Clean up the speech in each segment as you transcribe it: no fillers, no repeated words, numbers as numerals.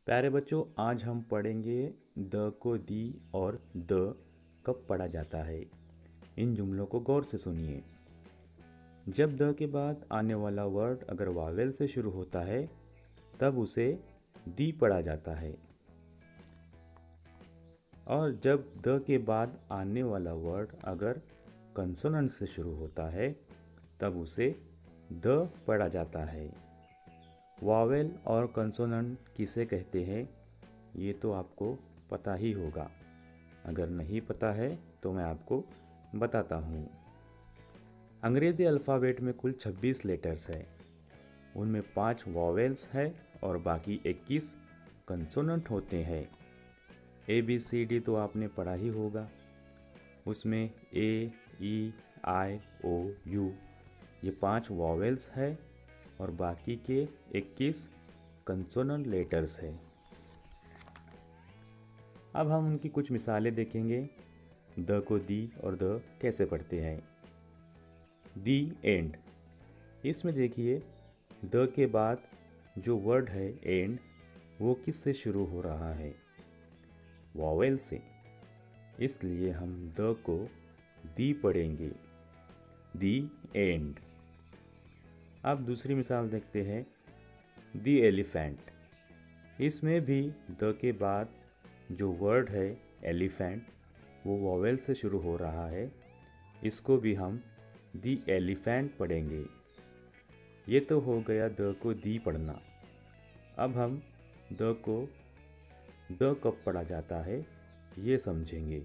प्यारे बच्चों, आज हम पढ़ेंगे द को दी और द कब पढ़ा जाता है। इन जुमलों को गौर से सुनिए। जब द के बाद आने वाला वर्ड अगर वावेल से शुरू होता है तब उसे दी पढ़ा जाता है, और जब द के बाद आने वाला वर्ड अगर कंसोनेंट से शुरू होता है तब उसे द पढ़ा जाता है। वावेल और कंसोनेंट किसे कहते हैं ये तो आपको पता ही होगा। अगर नहीं पता है तो मैं आपको बताता हूँ। अंग्रेज़ी अल्फ़ाबेट में कुल 26 लेटर्स है। उनमें 5 वावेल्स है और बाकी 21 कंसोनेंट होते हैं। ABCD तो आपने पढ़ा ही होगा। उसमें A, E, I, O, U ये 5 वावेल्स है और बाकी के 21 कंसोनेंट लेटर्स है। अब हम उनकी कुछ मिसालें देखेंगे। द को दी और द कैसे पढ़ते हैं। दी एंड, इसमें देखिए द के बाद जो वर्ड है एंड वो किस से शुरू हो रहा है, वॉवेल से, इसलिए हम द को दी पढ़ेंगे, दी एंड। अब दूसरी मिसाल देखते हैं, दी एलिफेंट। इसमें भी द के बाद जो वर्ड है एलिफेंट वो वॉवेल से शुरू हो रहा है, इसको भी हम दी एलिफेंट पढ़ेंगे। ये तो हो गया द को दी पढ़ना। अब हम द को द कब पढ़ा जाता है ये समझेंगे।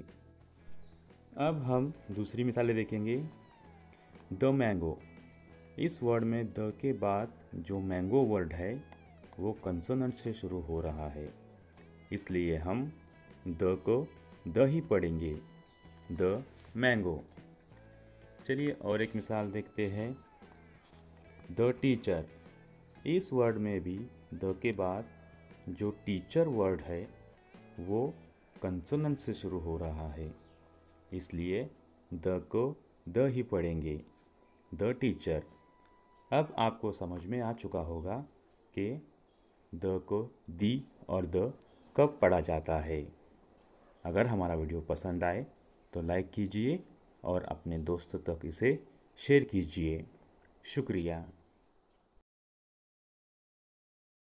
अब हम दूसरी मिसालें देखेंगे। द मैंगो, इस वर्ड में द के बाद जो मैंगो वर्ड है वो कंसोनेंट से शुरू हो रहा है, इसलिए हम द को द ही पढ़ेंगे, द मैंगो। चलिए और एक मिसाल देखते हैं। द टीचर, इस वर्ड में भी द के बाद जो टीचर वर्ड है वो कंसोनेंट से शुरू हो रहा है, इसलिए द को द ही पढ़ेंगे, द टीचर। अब आपको समझ में आ चुका होगा कि द को दी और द कब पढ़ा जाता है। अगर हमारा वीडियो पसंद आए तो लाइक कीजिए और अपने दोस्तों तक इसे शेयर कीजिए। शुक्रिया।